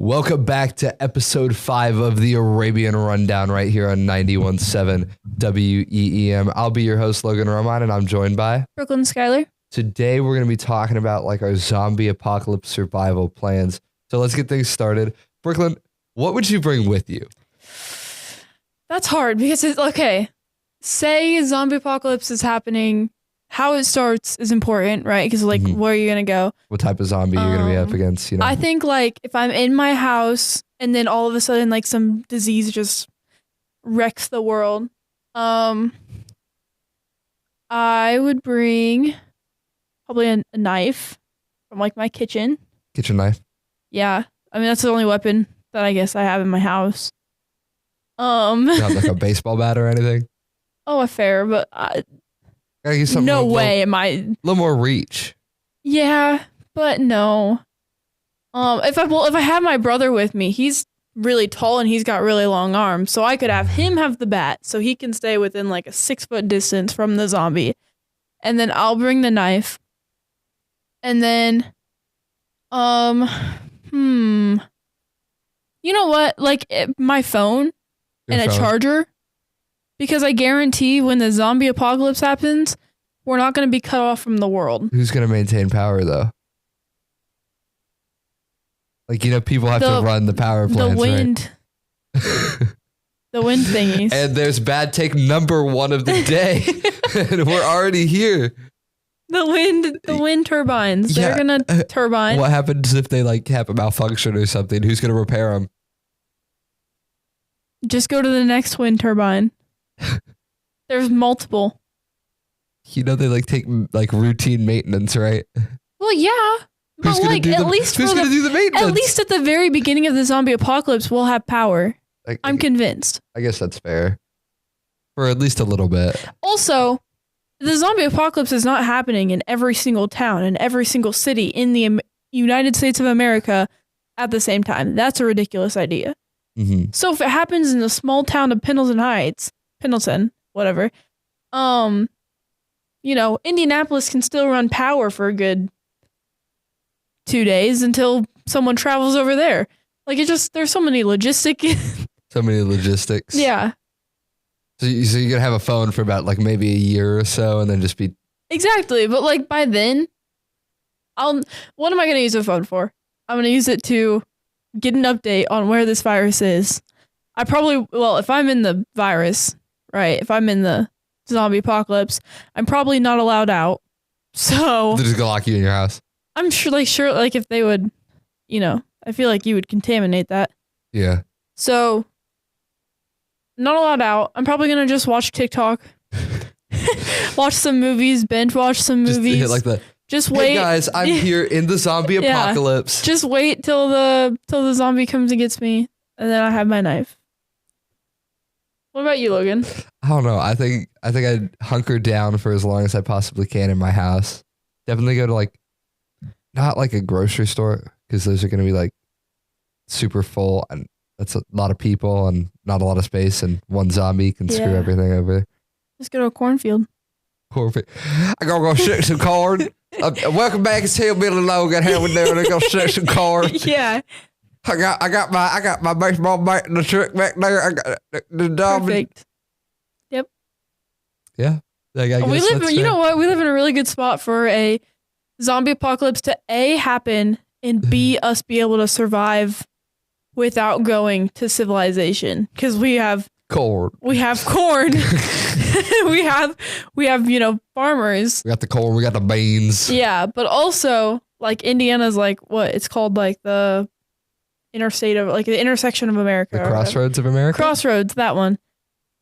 Welcome back to episode 5 of the Arabian Rundown right here on 91.7 WEEM. I'll be your host, Logan Roman, and I'm joined by Brooklyn Skyler. Today, we're going to be talking about like our zombie apocalypse survival plans. So let's get things started. Brooklyn, what would you bring with you? That's hard because it's okay. Say zombie apocalypse is happening. How it starts is important, right? Because like, where are you going to go? What type of zombie you're going to be up against, you know? I think like if I'm in my house and then all of a sudden like some disease just wrecks the world, I would bring probably a knife from like my kitchen. Kitchen knife? Yeah. I mean, that's the only weapon that I guess I have in my house. Not like a baseball bat or anything? Oh, a fair, but no way am I... A little more reach. Yeah, but no. If I have my brother with me, he's really tall and he's got really long arms, so I could have him have the bat so he can stay within like a 6-foot distance from the zombie. And then I'll bring the knife. And then, you know what? Like my phone and a charger. Because I guarantee when the zombie apocalypse happens, we're not going to be cut off from the world. Who's going to maintain power, though? Like, you know, people have to run the power plants, the wind. Right? The wind thingies. And there's bad take number 1 of the day. And we're already here. The wind turbines. They're going to turbine. What happens if they, like, have a malfunction or something? Who's going to repair them? Just go to the next wind turbine. There's multiple. You know they like take like routine maintenance, right? Well, yeah. But like at least who's gonna do the maintenance? At least at the very beginning of the zombie apocalypse, we'll have power. I'm convinced. I guess that's fair. For at least a little bit. Also, the zombie apocalypse is not happening in every single town and every single city in the United States of America at the same time. That's a ridiculous idea. Mm-hmm. So if it happens in the small town of Pendleton, whatever. You know, Indianapolis can still run power for a good 2 days until someone travels over there. Like there's so many logistics. So many logistics. Yeah. So you're gonna have a phone for about like maybe a year or so, and then just be exactly. But like by then, what am I gonna use a phone for? I'm gonna use it to get an update on where this virus is. If I'm in the virus, right? If I'm in the zombie apocalypse, I'm probably not allowed out. So they're just gonna lock you in your house. I'm sure if they would, you know, I feel like you would contaminate that. Yeah. So not allowed out. I'm probably gonna just watch TikTok, watch some movies, binge watch some movies. Just hit like just wait, hey guys. I'm here in the zombie apocalypse. Just wait till the zombie comes and gets me, and then I have my knife. What about you, Logan? I don't know. I think I'd hunker down for as long as I possibly can in my house. Definitely go to like, not like a grocery store, because those are going to be like super full and that's a lot of people and not a lot of space, and one zombie can screw everything over. Just go to a cornfield. I gotta go shake some corn. Welcome back. It's Hillbilly Logan. How we doing? I go shake some corn. Yeah. I got my baseball bat in the truck back there. I got the dog. Perfect. Yep. Yeah. I guess we live. You know what? We live in a really good spot for a zombie apocalypse to A, happen, and B, us be able to survive without going to civilization, because we have corn. We have corn. we have you know, farmers. We got the corn. We got the beans. Yeah, but also like Indiana's like what it's called, like the interstate of like the intersection of America. The crossroads of America? Crossroads, that one.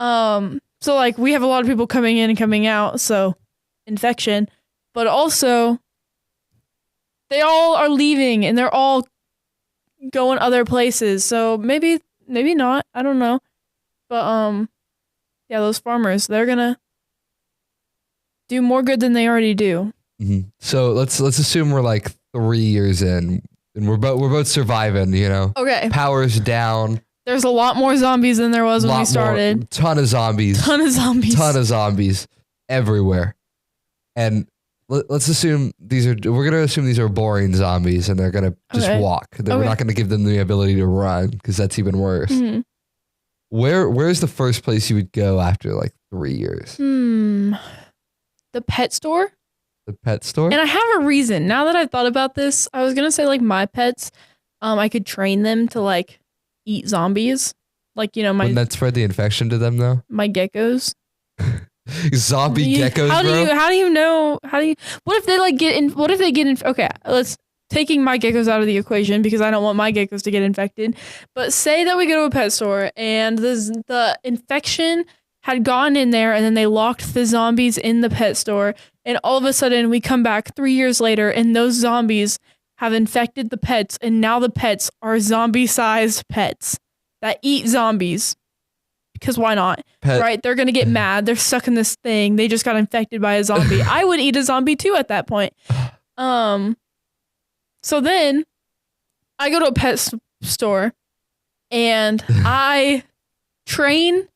So like we have a lot of people coming in and coming out, so infection, but also they all are leaving and they're all going other places. So maybe not, I don't know. But yeah, those farmers, they're gonna do more good than they already do. Mm-hmm. So let's assume we're like 3 years in. And we're both surviving, you know. Okay. Power's down. There's a lot more zombies than there was when we started. Ton of zombies. Ton of zombies everywhere. And let's assume we're gonna assume these are boring zombies and they're gonna just walk. We're not gonna give them the ability to run because that's even worse. Mm-hmm. Where's the first place you would go after like 3 years? The pet store. The pet store? And I have a reason. Now that I've thought about this, I was gonna say like my pets, I could train them to like eat zombies. Like, my Wouldn't that spread the infection to them though? My geckos. Zombie geckos, how do you know? What if they like okay, taking my geckos out of the equation because I don't want my geckos to get infected. But say that we go to a pet store and the infection had gone in there and then they locked the zombies in the pet store. And all of a sudden we come back 3 years later and those zombies have infected the pets. And now the pets are zombie-sized pets that eat zombies. Because why not? Right? They're going to get mad. They're stuck in this thing. They just got infected by a zombie. I would eat a zombie too at that point. So then I go to a pet store and I train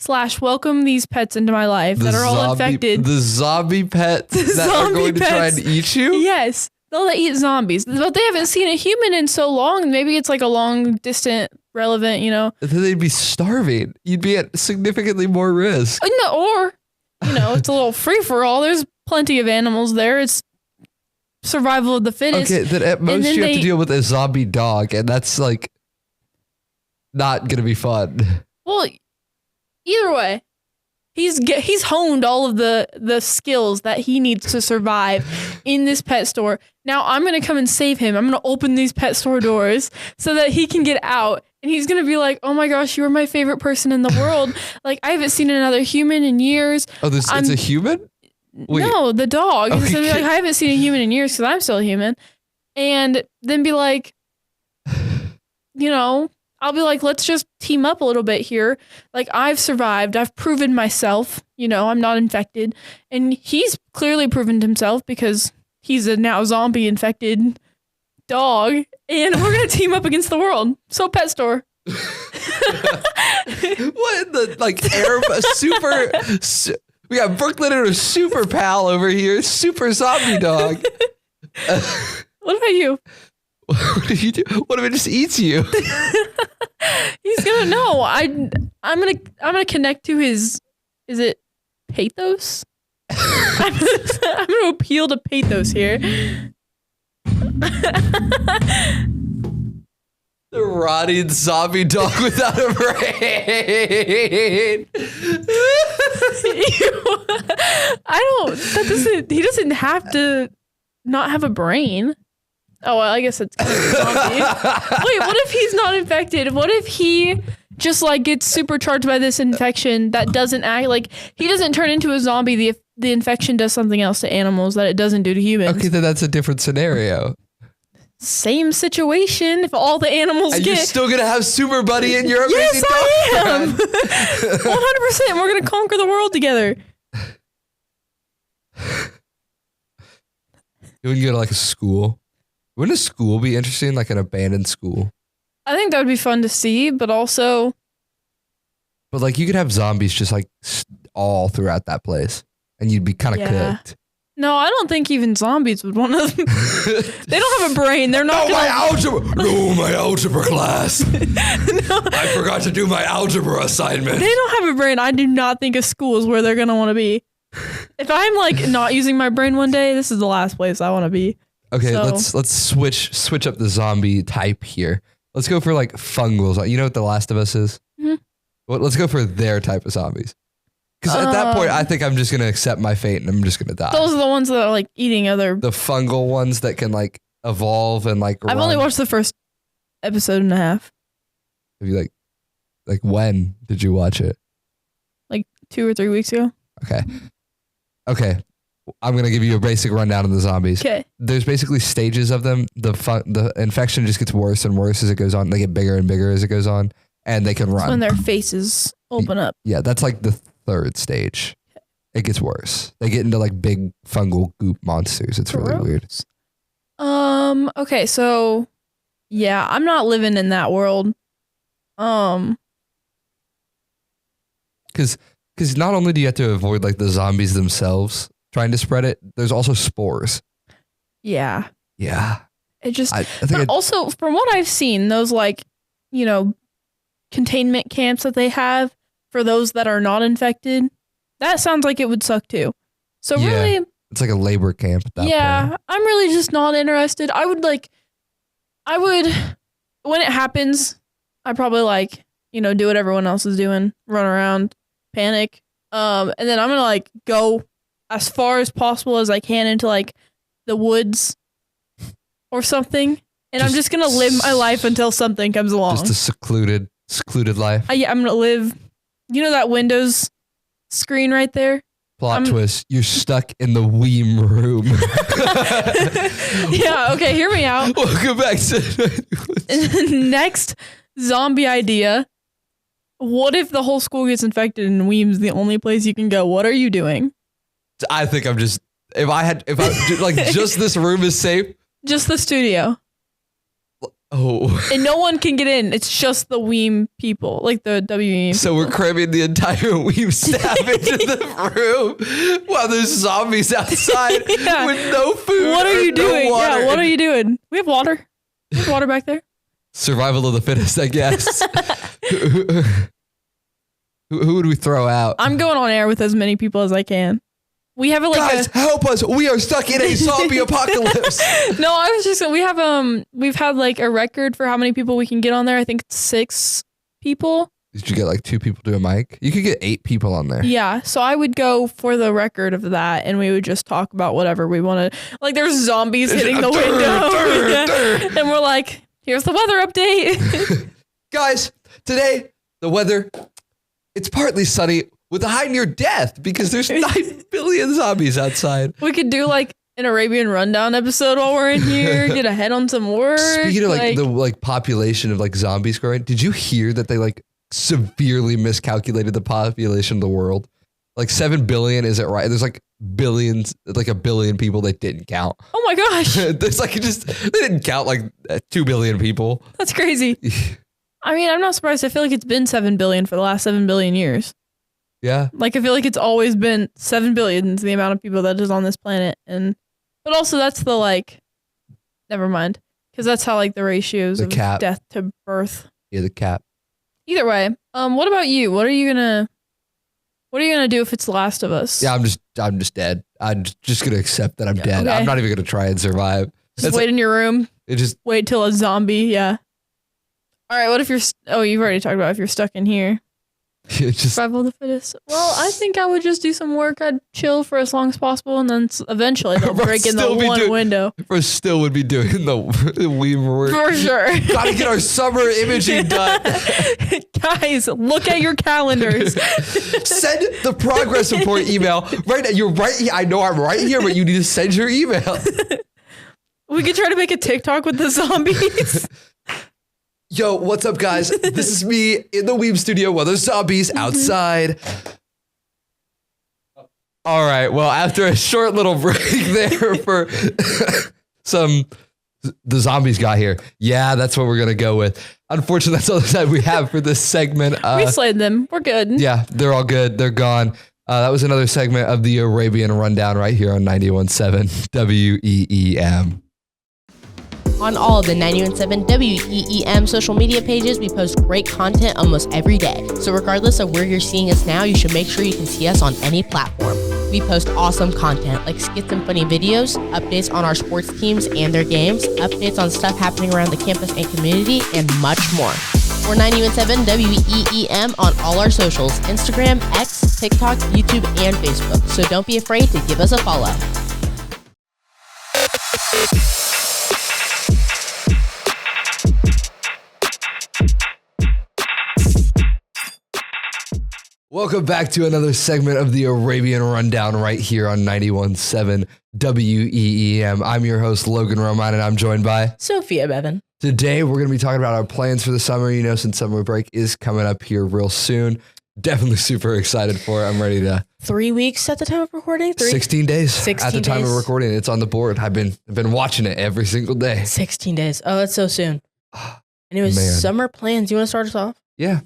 / welcome these pets into my life that are all infected. The zombie pets that are going to try and eat you? Yes. They'll eat zombies. But they haven't seen a human in so long. Maybe it's like a long, distant, relevant, Then they'd be starving. You'd be at significantly more risk. Or, it's a little free-for-all. There's plenty of animals there. It's survival of the fittest. Okay, then at most you have to deal with a zombie dog, and that's like not going to be fun. Well, either way, he's honed all of the skills that he needs to survive in this pet store. Now I'm going to come and save him. I'm going to open these pet store doors so that he can get out. And he's going to be like, oh my gosh, you are my favorite person in the world. Like, I haven't seen another human in years. Oh, it's a human? Wait. No, the dog. Okay. He's going to be like, I haven't seen a human in years because I'm still human. And then be like, I'll be like, let's just team up a little bit here. Like, I've survived. I've proven myself. I'm not infected. And he's clearly proven himself because he's a now zombie infected dog. And we're going to team up against the world. So pet store. What in the, we got Brooklyn and a super pal over here. Super zombie dog. What about you? What if you do? What if it just eats you? He's gonna know. I'm gonna connect to his. Is it pathos? I'm gonna appeal to pathos here. The rotting zombie dog without a brain. He doesn't have to not have a brain. Oh, well, I guess it's kind of a zombie. Wait, what if he's not infected? What if he just gets supercharged by this infection that doesn't act like he doesn't turn into a zombie? The infection does something else to animals that it doesn't do to humans. Okay, then that's a different scenario. Same situation. If all the animals and you're still gonna have Super Buddy in your amazing dog. Yes, I am. 100%. We're gonna conquer the world together. You wouldn't go to a school. Wouldn't a school be interesting, like an abandoned school? I think that would be fun to see, but also... But you could have zombies just all throughout that place, and you'd be kind of cooked. No, I don't think even zombies would want to... They don't have a brain. They're not my algebra class. No. I forgot to do my algebra assignment. They don't have a brain. I do not think a school is where they're going to want to be. If I'm not using my brain one day, this is the last place I want to be. Okay, so. let's switch up the zombie type here. Let's go for fungal. You know what The Last of Us is? Mm-hmm. Well, let's go for their type of zombies. Because at that point, I think I'm just gonna accept my fate and I'm just gonna die. Those are the ones that are eating other. The fungal ones that can evolve and I've only watched the first episode and a half. Have you when did you watch it? 2 or 3 weeks ago. Okay. I'm going to give you a basic rundown of the zombies. Okay. There's basically stages of them. The infection just gets worse and worse as it goes on. They get bigger and bigger as it goes on, and they can run. That's when their faces open up. Yeah, that's the third stage. It gets worse. They get into big fungal goop monsters. It's really weird. Okay, so yeah, I'm not living in that world. Because not only do you have to avoid the zombies themselves trying to spread it. There's also spores. Yeah. Yeah. It just, I think but also from what I've seen, those like, containment camps that they have for those that are not infected, that sounds like it would suck too. So really, it's like a labor camp at that point. I'm really just not interested. I would, when it happens, I probably do what everyone else is doing, run around, panic. And then I'm going to go as far as possible as I can into the woods or something. And I'm just going to live my life until something comes along. Just a secluded life. I'm going to live, that Windows screen right there? Plot twist. You're stuck in the Weem room. Yeah, okay, hear me out. Welcome back to next zombie idea. What if the whole school gets infected and Weem's the only place you can go? What are you doing? I think I'm just, just this room is safe. Just the studio. Oh. And no one can get in. It's just the Weem people, the WEM. So we're cramming the entire Weem staff into the room while there's zombies outside with no food. What are you doing? Water. Yeah, what are you doing? We have water. We have water back there. Survival of the fittest, I guess. Who would we throw out? I'm going on air with as many people as I can. We have Guys, help us. We are stuck in a zombie apocalypse. No, I was just we've had a record for how many people we can get on there. I think it's 6 people. Did you get 2 people to a mic? You could get 8 people on there. Yeah, so I would go for the record of that, and we would just talk about whatever we wanted. There's zombies hitting the window, and we're here's the weather update. Guys, today the weather, it's partly sunny with a high near death because there's 9 billion zombies outside. We could do an Arabian rundown episode while we're in here, get ahead on some work. Speaking of the population of zombies growing, did you hear that they severely miscalculated the population of the world? 7 billion isn't right. There's billions, a billion people they didn't count. Oh my gosh. There's they didn't count 2 billion people. That's crazy. I mean, I'm not surprised. I feel like it's been 7 billion for the last 7 billion years. Yeah. I feel like it's always been 7 billion is the amount of people that is on this planet. But also that's the never mind. Because that's how the ratios of cap. Death to birth. Yeah, the cap. Either way, what about you? What are you gonna do if it's The Last of Us? Yeah, I'm just dead. I'm just gonna accept that I'm dead. Okay. I'm not even gonna try and survive. Just wait in your room. Wait till a zombie. Yeah. All right. What if you've already talked about if you're stuck in here. Survival of the fittest. Well, I think I would just do some work. I'd chill for as long as possible, and then eventually they'll break in the one window. We still would be doing the Weem work. For sure. Gotta get our summer imaging done. Guys, look at your calendars. Send the progress report email. Right now, you're right here. I know I'm right here, but you need to send your email. We could try to make a TikTok with the zombies. Yo, what's up, guys? This is me in the Weeb studio while there's zombies outside. All right, well, after a short little break there for the zombies got here. Yeah, that's what we're going to go with. Unfortunately, that's all the time we have for this segment. We slayed them. We're good. Yeah, they're all good. They're gone. That was another segment of the Arabian Rundown right here on 91.7 WEEM. On all of the 91.7 WEEM social media pages, we post great content almost every day. So regardless of where you're seeing us now, you should make sure you can see us on any platform. We post awesome content like skits and funny videos, updates on our sports teams and their games, updates on stuff happening around the campus and community, and much more. We're 91.7 WEEM on all our socials, Instagram, X, TikTok, YouTube, and Facebook. So don't be afraid to give us a follow. Welcome back to another segment of the Arabian Rundown right here on 91.7 WEEM. I'm your host, Logan Roman, and I'm joined by Sophia Bevan. Today, we're going to be talking about our plans for the summer. You know, since summer break is coming up here real soon. Definitely super excited for it. I'm ready to... 3 weeks at the time of recording? 16 days 16 at the time days. of recording. It's on the board. I've been watching it every single day. 16 days. Oh, that's so soon. Anyways, Man. summer plans. You want to start us off? Yeah.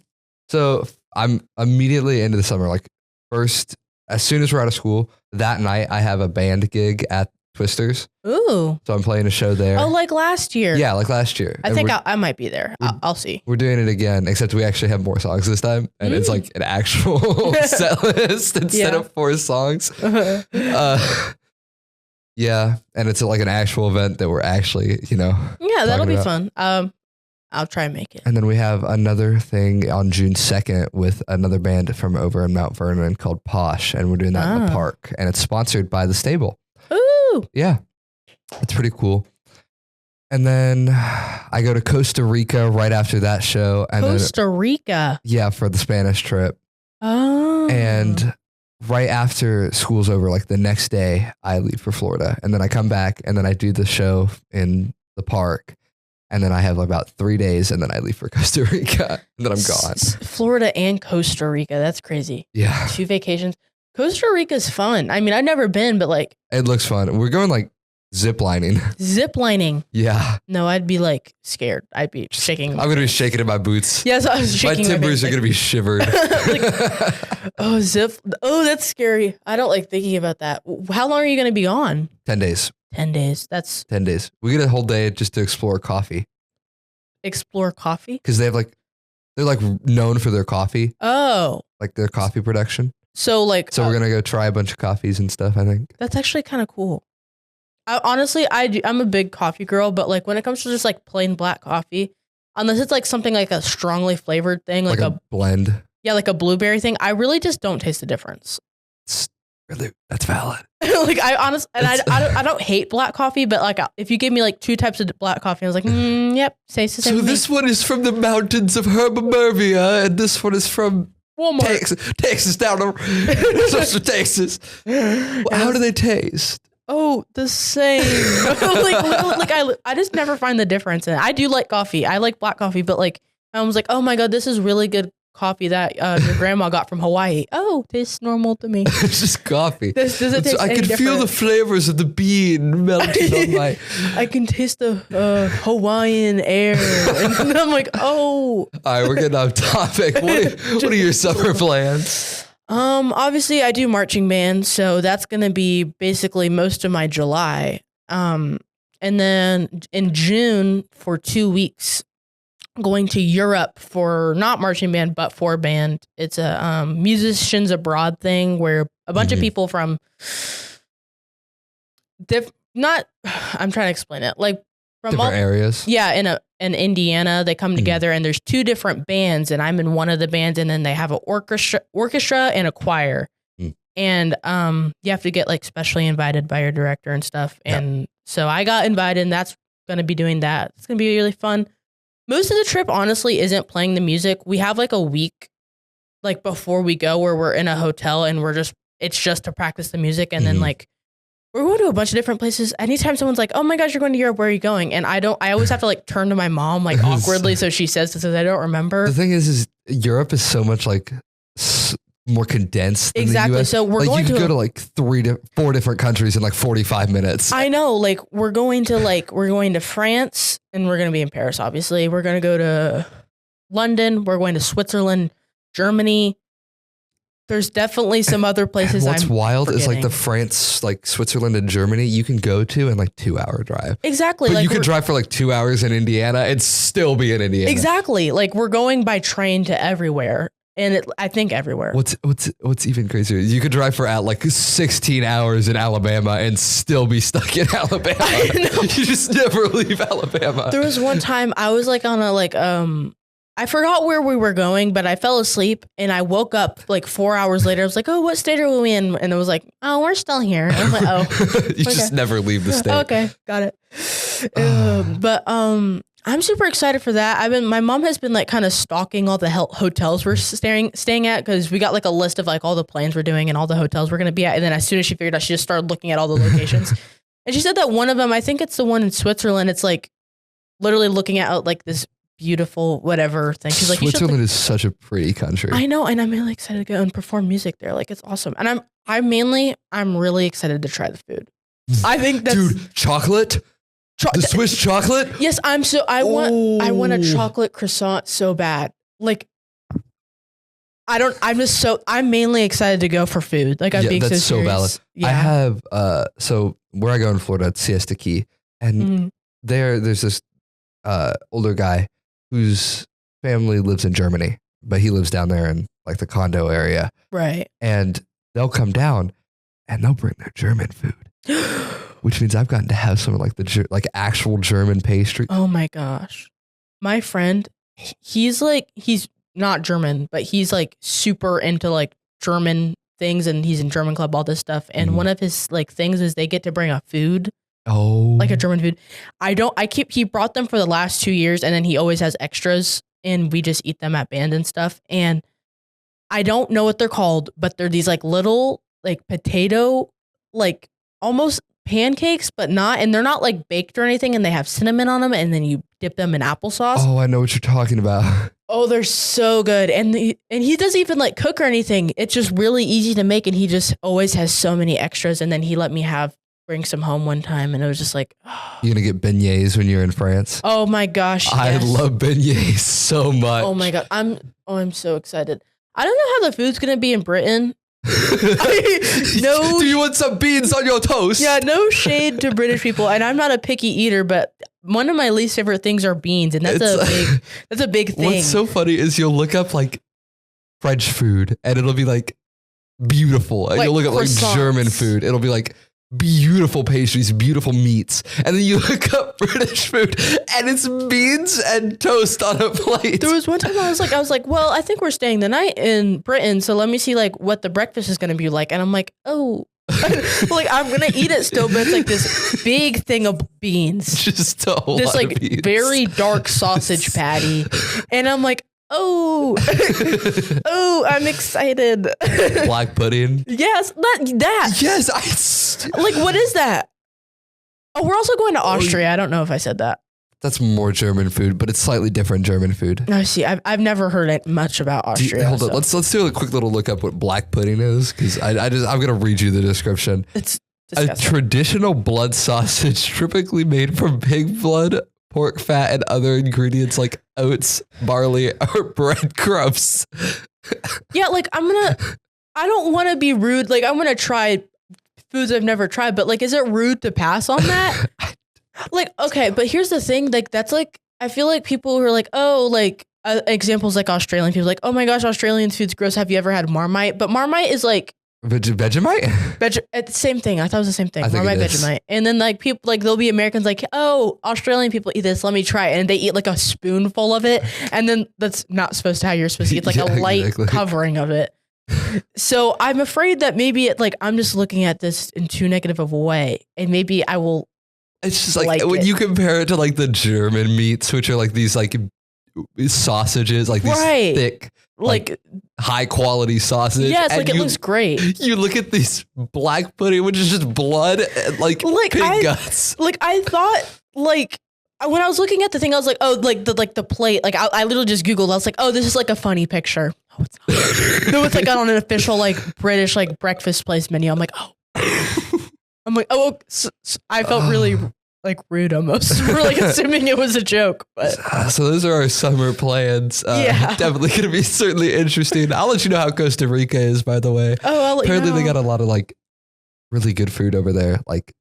So I'm immediately into the summer. Like first as soon as we're out of school, that night I have a band gig at Twisters. Ooh. So I'm playing a show there. Oh, like last year. Yeah, like last year. I And think I might be there. I'll see. we're doing it again, except we actually have more songs this time. And it's like an actual set list instead of 4 songs. Yeah. And it's like an actual event that we're actually, Yeah, that'll talking be about. fun. I'll try and make it. And then we have another thing on June 2nd with another band from over in Mount Vernon called Posh. And we're doing that in the park. And it's sponsored by the stable. Ooh. Yeah. It's pretty cool. And then I go to Costa Rica right after that show. And Costa Rica. Yeah, for the Spanish trip. Oh. And right after school's over, like the next day, I leave for Florida. And then I come back and then I do the show in the park. And then I have about 3 days and then I leave for Costa Rica. And then I'm gone. Florida and Costa Rica. That's crazy. Yeah. 2 vacations. Costa Rica's fun. I mean, I've never been, but like It looks fun. We're going like zip lining. zip lining. Yeah. No, I'd be like scared. I'd be shaking. I'm going to be shaking in my boots. Yes, I was My shaking. timbers are going to be shivered. Oh, zip. Oh, that's scary. I don't like thinking about that. How long are you going to be gone? 10 days. 10 days. That's 10 days. We get a whole day just to explore coffee. explore coffee. Because they're like known for their coffee, Oh, like their coffee production. so like, So we're going to go try a bunch of coffees and stuff, I think. that's actually kind of cool. Honestly, I'm a big coffee girl, but like when it comes to just like plain black coffee, unless it's like something like a strongly flavored thing, like a blend. yeah, like a blueberry thing, I really just don't taste the difference. That's valid. Like I honestly, and I don't hate black coffee, but like if you give me like 2 types of black coffee, I was like, yep, tastes the same. So to me. this one is from the mountains of Herbamervia, and this one is from Walmart. Texas down to Texas. How do they taste? Oh, the same. I just never find the difference. And I do like coffee. I like black coffee, but like I was like, oh my god, this is really good coffee that your grandma got from Hawaii. Oh, tastes normal to me. It's just coffee. Does it taste I any can feel the different? flavors of the bean melting on my. I can taste the Hawaiian air, and I'm like, oh. All right, we're getting off topic. What are your summer plans? Obviously I do marching band, so that's going to be basically most of my July. And then in June for 2 weeks, going to Europe for not marching band, but for band. It's a musicians abroad thing where a bunch of people from I'm trying to explain it. Like from Different areas. Yeah, in Indiana, they come together and there's 2 different bands, and I'm in one of the bands, and then they have an orchestra and a choir. And you have to get like specially invited by your director and stuff. And so I got invited, and that's gonna be doing that. It's gonna be really fun. Most of the trip honestly isn't playing the music. We have like a week like before we go where we're in a hotel and it's just to practice the music, and then like we're going to a bunch of different places. Anytime someone's like, oh my gosh, you're going to Europe, where are you going? And I always have to like turn to my mom like awkwardly. So she says this, I don't remember. The thing is Europe is so much like more condensed than Exactly. the US. So we're like going you to could go to like 4 different countries in like 45 minutes. I know, like we're going to France, and we're going to be in Paris, obviously. We're going to go to London. We're going to Switzerland, Germany. There's definitely some other places. What's wild is like forgetting. the France, like Switzerland and Germany, you can go to in like 2-hour drive. Exactly. But like you could drive for like 2 hours in Indiana and still be in Indiana. Exactly. Like we're going by train to everywhere. And I think everywhere. What's even crazier? You could drive for like 16 hours in Alabama and still be stuck in Alabama. I know. You just never leave Alabama. There was one time I was like on a I forgot where we were going, but I fell asleep and I woke up like 4 hours later. I was like, oh, what state are we in? And it was like, oh, we're still here. I was like, oh. You just never leave the state. Okay, got it. But I'm super excited for that. My mom has been like kind of stalking all the hotels we're staying at, because we got like a list of like all the plans we're doing and all the hotels we're going to be at. And then as soon as she figured out, she just started looking at all the locations. And she said that one of them, I think it's the one in Switzerland. It's like literally looking at like this beautiful whatever thing. She's like, Switzerland is such a pretty country. I know, and I'm really excited to go and perform music there. Like it's awesome. And I'm really excited to try the food. I think that's Dude, chocolate? The Swiss chocolate? Yes, I want a chocolate croissant so bad. Like I'm mainly excited to go for food. Like I'm being that's so so serious. valid. Yeah. I have so where I go in Florida, it's Siesta Key, and Mhm. there's this older guy whose family lives in Germany, but he lives down there in like the condo area, Right. and they'll come down and they'll bring their German food, which means I've gotten to have some of like like actual German pastry. Oh my gosh. My friend, he's not German, but he's like super into like German things and he's in German club, all this stuff. And Mhm. one of his like things is they get to bring a food, Oh, like a German food. He brought them for the last 2 years and then he always has extras and we just eat them at band and stuff. And I don't know what they're called, but they're these like little like potato, like almost pancakes, but not, and they're not like baked or anything. And they have cinnamon on them, and then you dip them in applesauce. Oh, I know what you're talking about. Oh, they're so good. And he doesn't even like cook or anything. It's just really easy to make, and he just always has so many extras. And then he let me bring some home one time, and it was just like, You're gonna get beignets when you're in France. oh my gosh, I yes. love beignets so much. Oh my god, I'm so excited. I don't know how the food's gonna be in Britain. No. Do you want some beans on your toast? Yeah, no shade to British people, and I'm not a picky eater, but one of my least favorite things are beans, and that's a big thing. What's so funny is you'll look up like French food and it'll be like beautiful, and Like you'll look up like croissants. German food. It'll be like beautiful pastries, beautiful meats, and then you look up British food and it's beans and toast on a plate. There was one time I was like, well, I think we're staying the night in Britain, so let me see like what the breakfast is gonna be like. And I'm like, oh, like I'm gonna eat it still, but it's like this big thing of beans, Just a whole this lot like of beans. very dark sausage patty, and I'm like, oh, oh, I'm excited. Black pudding. Yes, that. Yes, Like, what is that? Oh, we're also going to Austria. I don't know if I said that. that's more German food, but it's slightly different German food. I see. I've never heard much about Austria. Hold on, so let's do a quick little look up what black pudding is, because I'm gonna read you the description. It's A disgusting. traditional blood sausage typically made from pig blood, pork fat, and other ingredients like oats, barley, or breadcrumbs. Yeah, like I don't want to be rude. Like I'm gonna try foods I've never tried, but like, is it rude to pass on that? Like, okay, but here's the thing. Like, that's like, I feel like people who are like, oh, like examples like Australian people, like, oh my gosh, Australian food's gross. Have you ever had Marmite? But Marmite is like Vegemite? it's the same thing. I thought it was the same thing. I think Marmite, it is. Vegemite. And then like people, like there'll be Americans like, oh, Australian people eat this. Let me try it. And they eat like a spoonful of it. And then that's not supposed to how you're supposed to eat. It's like Yeah, a light exactly. covering of it. So I'm afraid that maybe I'm just looking at this in too negative of a way. And maybe I will. It's just like Like when it. you compare it to like the German meats, which are like these like sausages, like these Right. thick, Like, high quality sausage. yes, and like it looks great. You look at these black pudding, which is just blood and like pig guts. Like I thought, like when I was looking at the thing, I was like, oh, like the plate. Like I literally just Googled. I was like, oh, this is like a funny picture. Oh, it's not. No, it's like on an official like British like breakfast place menu. I'm like, oh, I felt really like rude almost for like assuming it was a joke. But So those are our summer plans. Yeah. Definitely going to be certainly interesting. I'll let you know how Costa Rica is, by the way. oh, I'll let you Apparently know. they got a lot of like really good food over there. Like,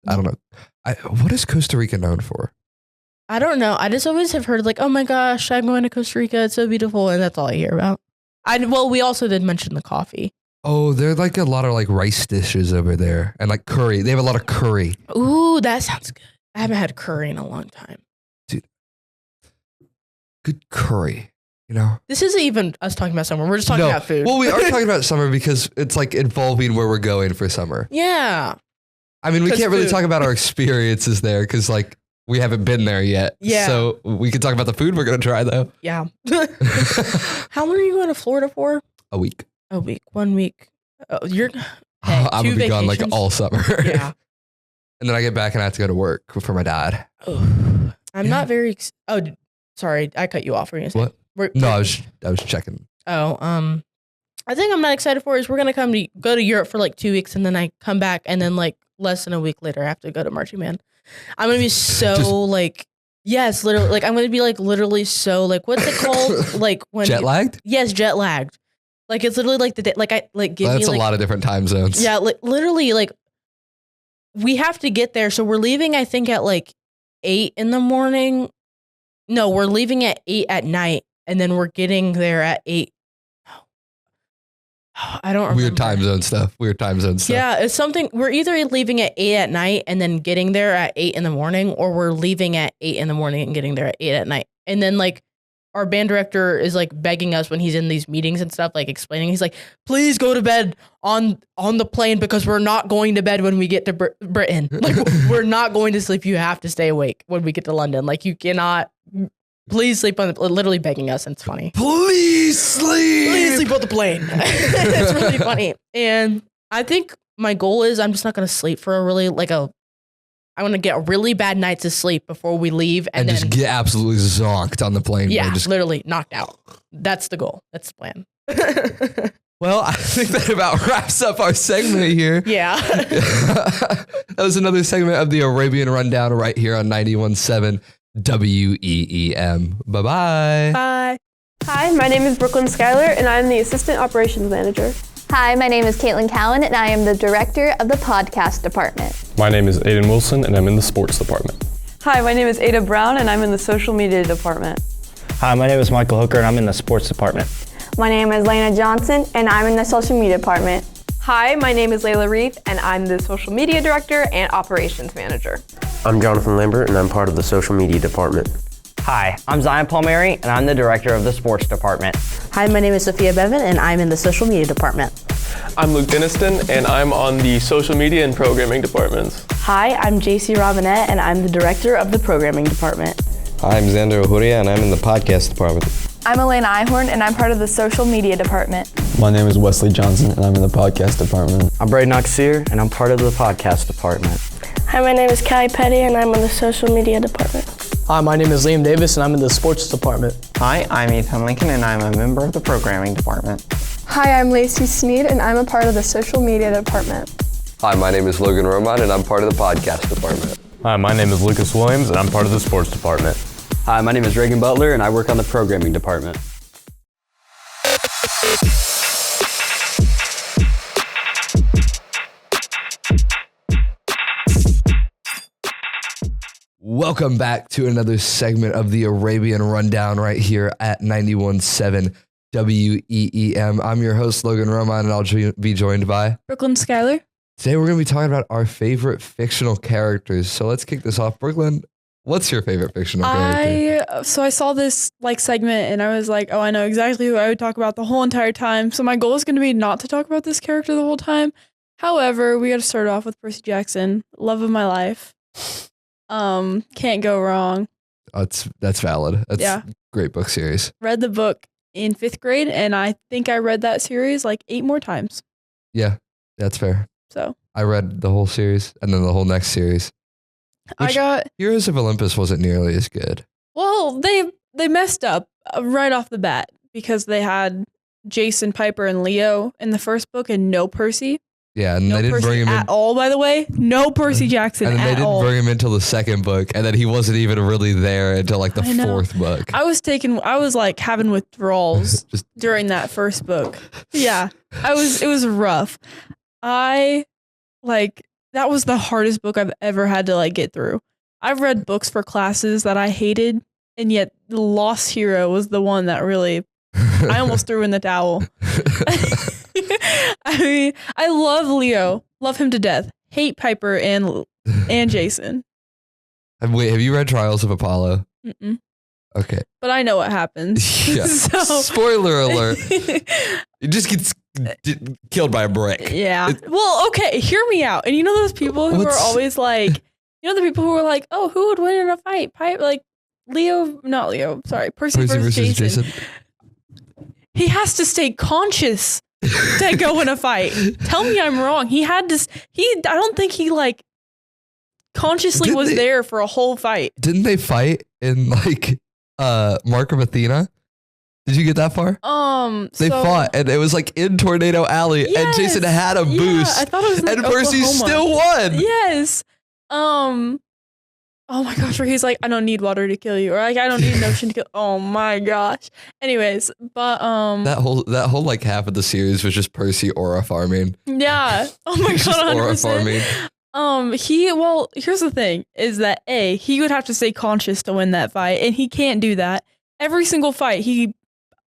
I don't know. What is Costa Rica known for? I don't know. I just always have heard like, oh my gosh, I'm going to Costa Rica. It's so beautiful, and that's all I hear about. Well, we also did mention the coffee. Oh, there are like a lot of like rice dishes over there and like curry. They have a lot of curry. Ooh, that sounds good. I haven't had curry in a long time. Good curry, you know? This isn't even us talking about summer. We're just talking about food. Well, we are talking about summer because it's like involving where we're going for summer. Yeah. I mean, we 'Cause can't really food. talk about our experiences there because like we haven't been there yet. Yeah. So we can talk about the food we're going to try though. Yeah. How long are you going to Florida for? A week. A week. 1 week. Oh, you're. I'm two going to be gone like vacations? all summer. Yeah. And then I get back and I have to go to work for my dad. Oh, I'm Yeah. not very. Sorry, I cut you off. Were you gonna say? What? No, I was checking. Oh, I think I'm not excited for is we're gonna go to Europe for like 2 weeks, and then I come back, and then like less than a week later I have to go to Marching Band. I'm gonna be so Just- like Yes, literally. Like, I'm going to be like literally so like, what's it called? Like when Jet lagged? Yes, jet lagged. Like it's literally like the day, like I like give That's me like a lot of different time zones. yeah, like literally like we have to get there. So we're leaving, I think at like 8 in the morning. No, we're leaving at 8 at night, and then we're getting there at 8. I don't remember. Weird time zone stuff. Yeah, it's something. We're either leaving at 8 at night and then getting there at 8 in the morning, or we're leaving at 8 in the morning and getting there at 8 at night. And then like our band director is like begging us when he's in these meetings and stuff, like explaining. He's like, "Please go to bed on the plane because we're not going to bed when we get to Britain. Like we're not going to sleep. You have to stay awake when we get to London. Like you cannot." Please sleep on literally begging us, and it's funny. Please sleep. Please sleep on the plane. It's really funny. And I think my goal is I'm just not going to sleep for I want to get a really bad nights of sleep before we leave. And then just get absolutely zonked on the plane. Yeah, just literally knocked out. That's the goal. That's the plan. Well, I think that about wraps up our segment here. Yeah. That was another segment of the Arabian Rundown right here on 91.7 WEEM. Bye-bye. Bye. Hi, my name is Brooklyn Schuyler, and I'm the Assistant Operations Manager. Hi, my name is Caitlin Cowan, and I am the Director of the Podcast Department. My name is Aiden Wilson, and I'm in the Sports Department. Hi, my name is Ada Brown, and I'm in the Social Media Department. Hi, my name is Michael Hooker, and I'm in the Sports Department. My name is Lena Johnson, and I'm in the Social Media Department. Hi, my name is Layla Reef, and I'm the Social Media Director and Operations Manager. I'm Jonathan Lambert, and I'm part of the Social Media Department. Hi, I'm Zion Palmieri, and I'm the Director of the Sports Department. Hi, my name is Sophia Bevan, and I'm in the Social Media Department. I'm Luke Denniston, and I'm on the Social Media and Programming Departments. Hi, I'm JC Robinette, and I'm the Director of the Programming Department. Hi, I'm Xander Ohuria, and I'm in the Podcast Department. I'm Elena Ihorn, and I'm part of the Social Media Department. My name is Wesley Johnson, and I'm in the Podcast Department. I'm Braden Oxeer, and I'm part of the Podcast Department. Hi, my name is Callie Petty, and I'm in the Social Media Department. Hi, my name is Liam Davis, and I'm in the Sports Department. Hi, I'm Ethan Lincoln, and I'm a member of the Programming Department. Hi, I'm Lacey Sneed, and I'm a part of the Social Media Department. Hi, my name is Logan Roman, and I'm part of the Podcast Department. Hi, my name is Lucas Williams, and I'm part of the Sports Department. Hi, my name is Reagan Butler, and I work on the Programming Department. Welcome back to another segment of the Arabian Rundown right here at 91.7 WEEM. I'm your host, Logan Roman, and I'll be joined by Brooklyn Schuyler. Today we're going to be talking about our favorite fictional characters. So let's kick this off. Brooklyn, what's your favorite fictional character? So I saw this segment and I was like, oh, I know exactly who I would talk about the whole entire time. So my goal is going to be not to talk about this character the whole time. However, we got to start off with Percy Jackson, love of my life. Can't go wrong. That's valid. That's a great book series. Read the book in 5th grade, and I think I read that series like 8 more times. Yeah, that's fair. So I read the whole series and then the whole next series. I got Heroes of Olympus wasn't nearly as good. Well, they messed up right off the bat because they had Jason, Piper, and Leo in the first book and no Percy. Yeah, and no they didn't Percy bring him in at all, by the way. No Percy Jackson and at they didn't all. bring him until the second book, and then he wasn't even really there until like the 4th book. I was like having withdrawals during that first book. Yeah, it was rough. That was the hardest book I've ever had to get through. I've read books for classes that I hated, and yet The Lost Hero was the one that really, I almost threw in the towel. I mean, I love Leo, love him to death. Hate Piper and Jason. Wait, have you read Trials of Apollo? Mm-mm. Okay. But I know what happens. Yeah. Spoiler alert. It just gets killed by a brick. Yeah. Well, okay, hear me out. And you know those people who are always like, the people who are like, oh, who would win in a fight? Percy versus Jason. He has to stay conscious to go in a fight. Tell me I'm wrong. I don't think he consciously there for a whole fight. Didn't they fight in Mark of Athena? Did you get that far? They fought and it was in Tornado Alley and Jason had a boost. I thought it was and Percy Oklahoma. still won. Yes. Oh my gosh, where he's like, I don't need water to kill you, or like I don't need an ocean to kill. Oh my gosh. Anyways, but that whole like half of the series was just Percy aura farming. Yeah. Oh my Just god, aura 100%. farming. Here's the thing is that he would have to stay conscious to win that fight, and he can't do that. Every single fight,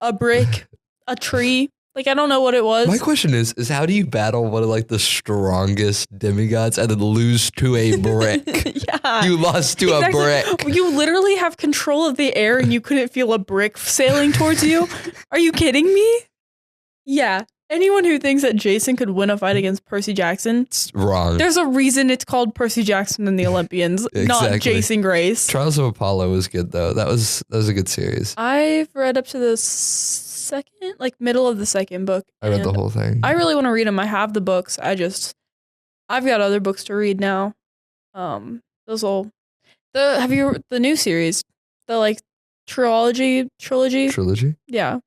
a brick, a tree. Like, I don't know what it was. My question is how do you battle one of like the strongest demigods and then lose to a brick? Yeah. You lost to a brick. You literally have control of the air and you couldn't feel a brick sailing towards you? Are you kidding me? Yeah. Anyone who thinks that Jason could win a fight against Percy Jackson, it's wrong. There's a reason it's called Percy Jackson and the Olympians, not Jason Grace. Trials of Apollo was good though. That was a good series. I've read up to the second, like middle of the second book. I read the whole thing. I really want to read them. I have the books. I've got other books to read now. The new series, the like trilogy. Trilogy? Yeah.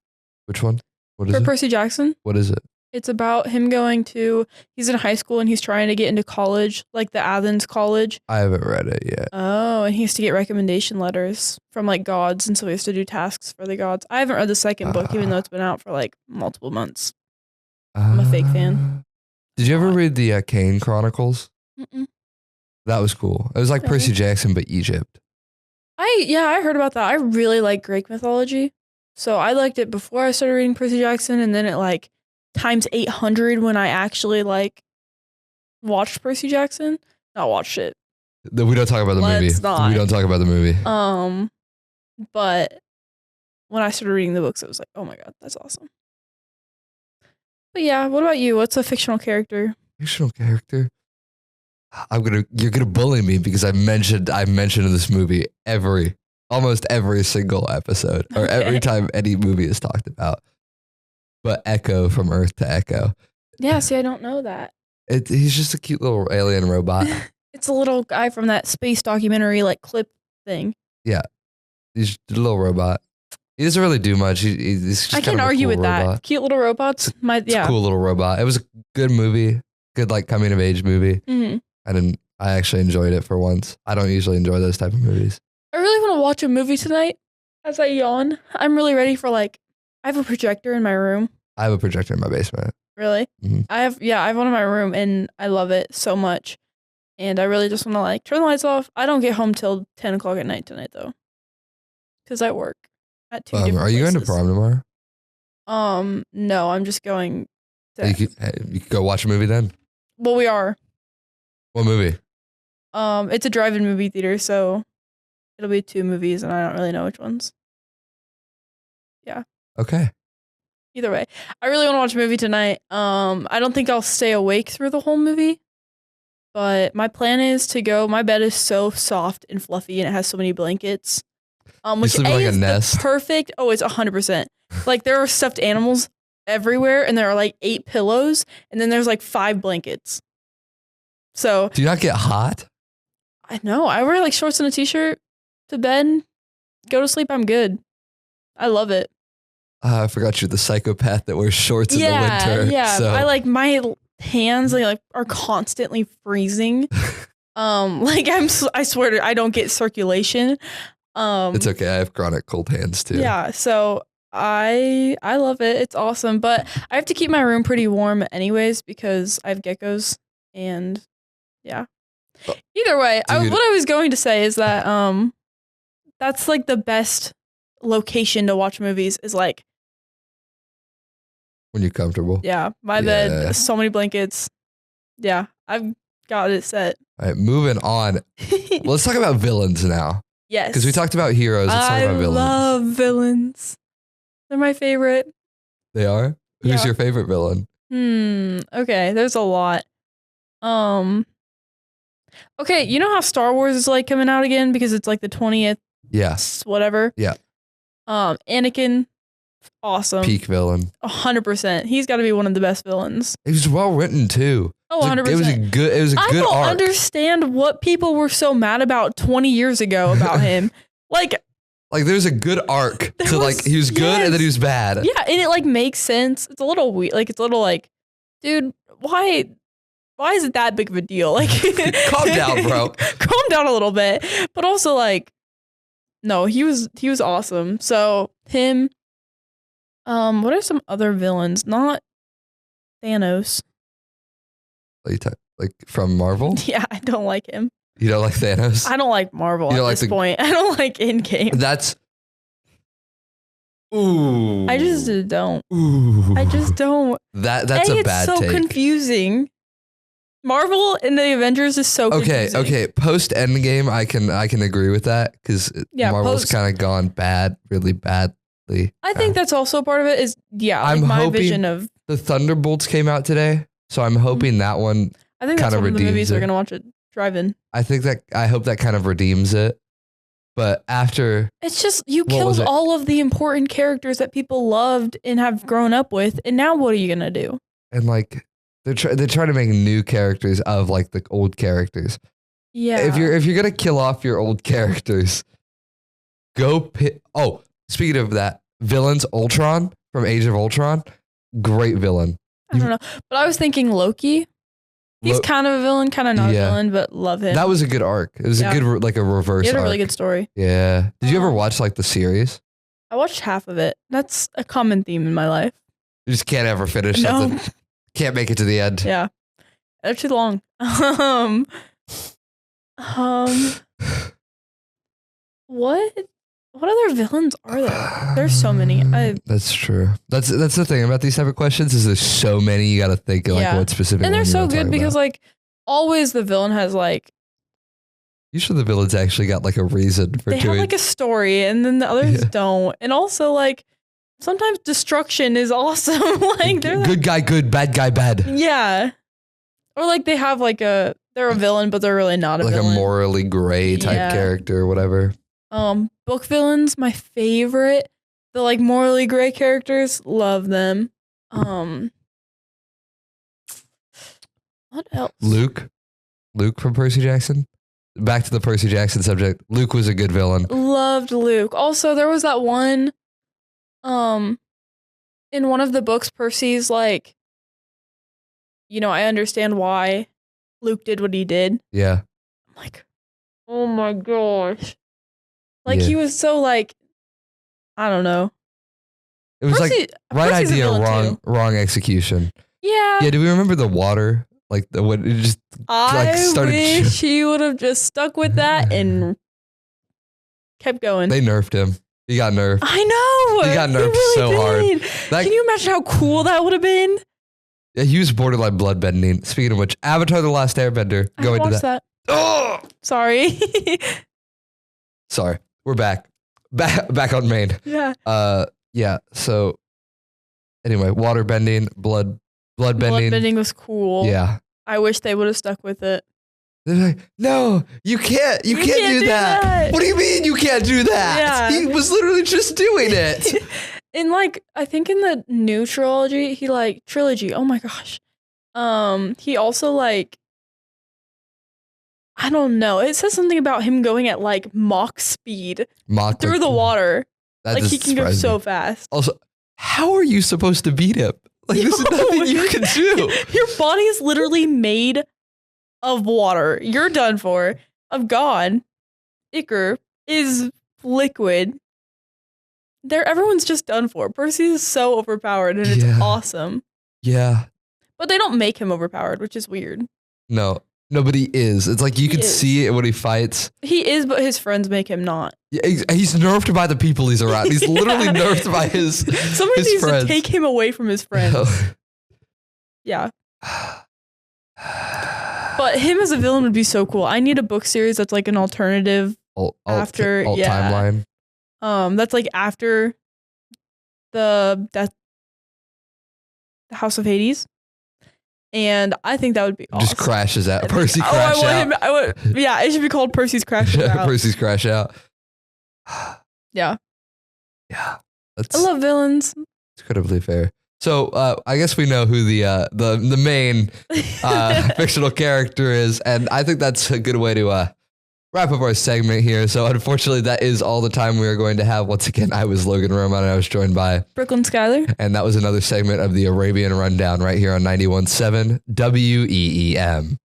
Which one? What is For it? Percy Jackson. What is it? It's about him he's in high school and he's trying to get into college, like the Athens college. I haven't read it yet. Oh, and he has to get recommendation letters from like gods, and so he has to do tasks for the gods. I haven't read the second book, even though it's been out for like multiple months. I'm a fake fan. Did you ever read the Kane Chronicles? Mm-mm. That was cool. It was like Percy Jackson, but Egypt. I heard about that. I really like Greek mythology. So I liked it before I started reading Percy Jackson, and then it like times 800 when I actually like watched Percy Jackson. Not watched it. We don't talk about the movie. Not. We don't talk about the movie. But when I started reading the books, it was like, oh my god, that's awesome. But yeah, what about you? What's a fictional character? Fictional character? You're gonna bully me because I mentioned in this movie almost every single episode or every time any movie is talked about. But Echo from Earth to Echo. Yeah, see, I don't know that. He's just a cute little alien robot. It's a little guy from that space documentary like clip thing. Yeah, he's a little robot. He doesn't really do much. He's just I can't argue with robot. That. Cute little robots. It's a cool little robot. It was a good movie, good like coming of age movie. Mm-hmm. I actually enjoyed it for once. I don't usually enjoy those type of movies. I really want to watch a movie tonight. As I yawn, I'm really ready for I have a projector in my room. I have a projector in my basement. Really? Mm-hmm. I have one in my room and I love it so much. And I really just want to turn the lights off. I don't get home till 10 o'clock at night tonight though. Because I work at two different Are you places. going to prom tomorrow? No, I'm just going to... You could go watch a movie then? Well, we are. What movie? It's a drive-in movie theater, so it'll be 2 movies and I don't really know which ones. Yeah. Okay. Either way, I really want to watch a movie tonight. I don't think I'll stay awake through the whole movie, but my plan is to go. My bed is so soft and fluffy, and it has so many blankets. Which like a is nest. Perfect. Oh, it's 100%. Like there are stuffed animals everywhere, and there are 8 pillows, and then there's 5 blankets. So do you not get hot? I know. I wear shorts and a t-shirt to bed. Go to sleep. I'm good. I love it. I forgot you're the psychopath that wears shorts in the winter. Yeah, so. I my hands are constantly freezing. I swear to I don't get circulation. It's okay. I have chronic cold hands too. Yeah, so I love it. It's awesome, but I have to keep my room pretty warm anyways because I have geckos and yeah. Either way, what I was going to say is that that's the best location to watch movies is when you're comfortable. Yeah, my bed, so many blankets. Yeah, I've got it set. All right, moving on. Let's talk about villains now. Yes. Because we talked about heroes. Let's talk about villains. I love villains. They're my favorite. They are? Yeah. Who's your favorite villain? Okay, there's a lot. Okay, you know how Star Wars is coming out again because it's the 20th? Yes. Whatever. Yeah. Anakin, awesome. Peak villain. 100%. He's got to be one of the best villains. It was well written too. Oh, 100%. It was a good I don't arc. understand what people were so mad about 20 years ago about him. There's a good arc to he was good and then he was bad. Yeah, and it makes sense. It's a little weird. It's a little dude, why why is it that big of a deal? Like, calm down, bro. Calm down a little bit. But also, like, no, he was awesome. So him. What are some other villains? Not Thanos. Like from Marvel? Yeah, I don't like him. You don't like Thanos? I don't like Marvel at this point. I don't like Endgame. That's. Ooh. I just don't. Ooh. I just don't. That's a bad take. It's so confusing. Marvel and the Avengers is so confusing. Okay. Post Endgame, I can agree with that because Marvel's kind of gone bad, really badly. I think that's also part of it. Is I'm my hoping vision of the Thunderbolts came out today, so I'm hoping that one. I think that's one of the movies we're gonna watch at drive-in. I hope that kind of redeems it. But after it's just you killed all of the important characters that people loved and have grown up with, and now what are you gonna do? And like they're trying to make new characters of like the old characters. Yeah. If you're gonna kill off your old characters, go pick. Oh, speaking of that, villains, Ultron from Age of Ultron, great villain. I don't know, but I was thinking Loki. He's kind of a villain, kind of not a villain, but love him. That was a good arc. It was a good, like a reverse arc. He had a really good story. Yeah. Did you ever watch like the series? I watched half of it. That's a common theme in my life. You just can't ever finish something. Can't make it to the end. Yeah. They're too long. What other villains are there? There's so many. That's true. That's the thing about these type of questions is there's so many you got to think of, like what specific. And they're so good because like always the villain has like. Usually the villains actually got like a reason for they have like a story, and then the others don't. And also like sometimes destruction is awesome. Like they're good guy good, bad guy bad. Yeah. Or like they have like they're a villain, but they're really not a villain. Like a morally gray type character or whatever. Book villains, my favorite. The like morally gray characters, love them. What else? Luke from Percy Jackson. Back to the Percy Jackson subject. Luke was a good villain. Loved Luke. Also, there was that one, in one of the books, Percy's like, I understand why Luke did what he did. Yeah. I'm like, oh my gosh. Like he was so like, I don't know. It was Percy, like right idea, wrong execution. Yeah. Yeah. Do we remember the water? Like when it just started. I wish he would have just stuck with that and kept going. They nerfed him. He got nerfed. I know. He got nerfed so hard. Can you imagine how cool that would have been? Yeah, he was borderline bloodbending. Speaking of which, Avatar: The Last Airbender. Go into that. Oh, sorry. Sorry. We're back on main. Yeah. Yeah. So anyway, water bending, blood bending. Bloodbending was cool. Yeah. I wish they would have stuck with it. They're like, no, you can't do that. What do you mean you can't do that? Yeah. He was literally just doing it. In like, I think in the new trilogy, trilogy. Oh my gosh. He also like, I don't know. It says something about him going at like Mach speed through the water. Like he can go so fast. Also, how are you supposed to beat him? Like there's nothing you can do. Your body is literally made of water. You're done for. Of God, Icar is liquid. Everyone's just done for. Percy is so overpowered and it's awesome. Yeah. But they don't make him overpowered, which is weird. No, but he is. It's like you can see it when he fights. He is, but his friends make him not. Yeah, he's nerfed by the people he's around. He's literally nerfed by his Somebody needs to take him away from his friends. Yeah. But him as a villain would be so cool. I need a book series that's like an alternative after timeline. That's like after the House of Hades. And I think that would be awesome. Just crashes out. Percy crashes out. It should be called Percy's Crash Out. Percy's Crash Out. Yeah. Yeah. I love villains. It's incredibly fair. So I guess we know who the main fictional character is, and I think that's a good way to wrap up our segment here. So unfortunately, that is all the time we are going to have. Once again, I was Logan Roman, and I was joined by Brooklyn Skyler. And that was another segment of the Arabian Rundown right here on 91.7 WEEM.